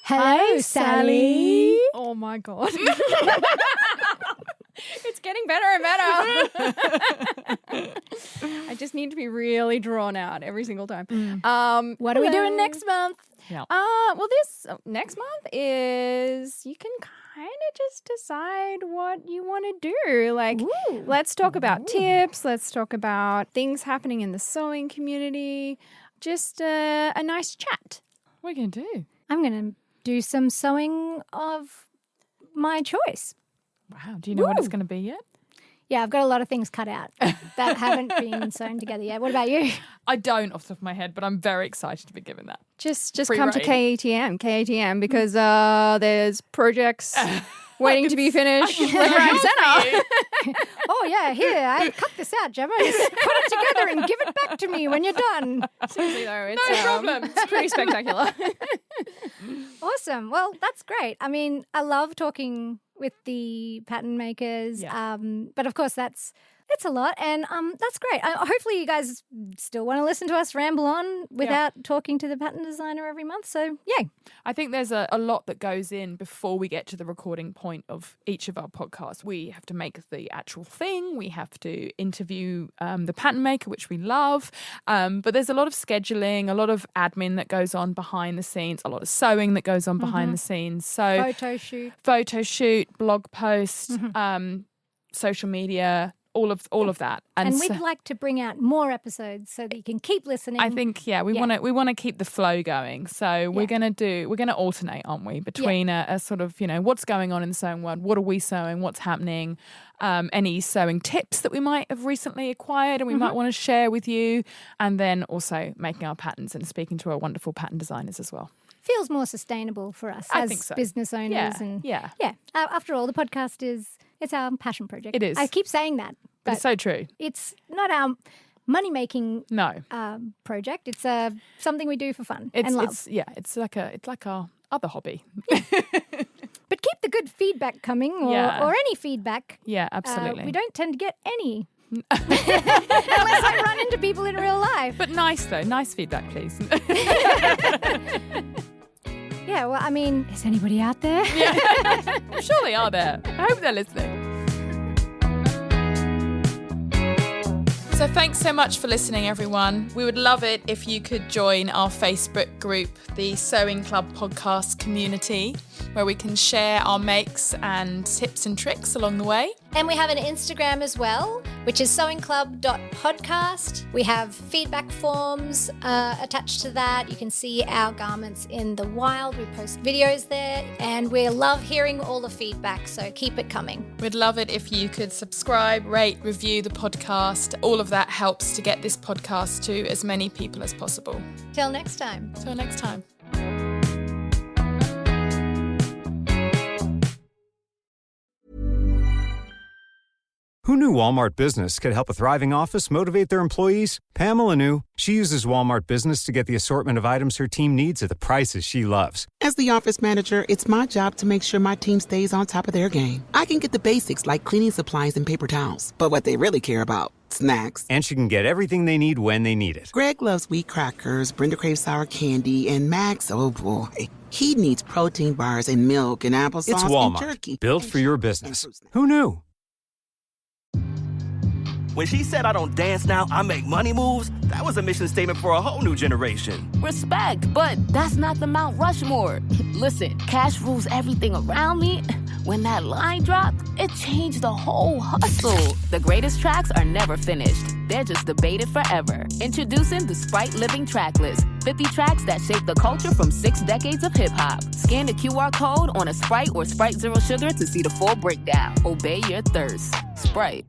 Hello, Sally. Oh my God. It's getting better and better. I just need to be really drawn out every single time. What are we doing next month? Yeah. Well, this next month is you can kind of just decide what you want to do. Like, let's talk about tips. Let's talk about things happening in the sewing community. Just a nice chat. What are you going to do? I'm going to do some sewing of my choice. Wow. Do you know what it's going to be yet? Yeah, I've got a lot of things cut out that haven't been sewn together yet. What about you? I don't off the top of my head, but I'm very excited to be given that. Just Free come to reign. KATM, because there's projects waiting to be finished left, right, and centre. Oh, yeah, here, I've cut this out, Gemma. Just put it together and give it back to me when you're done. Seriously, though, it's, No problem. it's pretty spectacular. Awesome. Well, that's great. I mean, I love talking with the pattern makers, but of course it's a lot, and that's great. Hopefully you guys still want to listen to us ramble on without talking to the pattern designer every month, so yay. I think there's a lot that goes in before we get to the recording point of each of our podcasts. We have to make the actual thing. We have to interview the pattern maker, which we love. But there's a lot of scheduling, a lot of admin that goes on behind the scenes, a lot of sewing that goes on behind the scenes. So photo shoot, blog post, social media, all of that. And we'd like to bring out more episodes so that you can keep listening. I think we want to keep the flow going. So we're going to alternate, aren't we, between a sort of, what's going on in the sewing world, what are we sewing, what's happening, any sewing tips that we might have recently acquired and we might want to share with you, and then also making our patterns and speaking to our wonderful pattern designers as well. Feels more sustainable for us I as think so. business owners. After all, the podcast it's our passion project. It is. I keep saying that. But it's so true. It's not our money-making project. It's something we do for fun and love. It's like our other hobby. But keep the good feedback coming or any feedback. Yeah, absolutely. We don't tend to get any. Unless I run into people in real life. But nice, though. Nice feedback, please. Yeah, well, I mean, is anybody out there? Yeah. I'm sure they are there. I hope they're listening. So thanks so much for listening, everyone. We would love it if you could join our Facebook group, the Sewing Club Podcast Community, where we can share our makes and tips and tricks along the way. And we have an Instagram as well, which is sewingclub.podcast. We have feedback forms attached to that. You can see our garments in the wild. We post videos there, and we love hearing all the feedback, so keep it coming. We'd love it if you could subscribe, rate, review the podcast. All of that helps to get this podcast to as many people as possible. Till next time. Till next time. Who knew Walmart Business could help a thriving office motivate their employees? Pamela knew. She uses Walmart Business to get the assortment of items her team needs at the prices she loves. As the office manager, it's my job to make sure my team stays on top of their game. I can get the basics like cleaning supplies and paper towels, but what they really care about, snacks. And she can get everything they need when they need it. Greg loves wheat crackers, Brenda craves sour candy, and Max, oh boy, he needs protein bars and milk and applesauce It's Walmart, and jerky. built for your business. Who knew? When she said I don't dance now, I make money moves, that was a mission statement for a whole new generation. Respect, but that's not the Mount Rushmore. Listen, cash rules everything around me. When that line dropped, it changed the whole hustle. The greatest tracks are never finished. They're just debated forever. Introducing the Sprite Living Track List. 50 tracks that shape the culture from 6 decades of hip-hop. Scan the QR code on a Sprite or Sprite Zero Sugar to see the full breakdown. Obey your thirst. Sprite.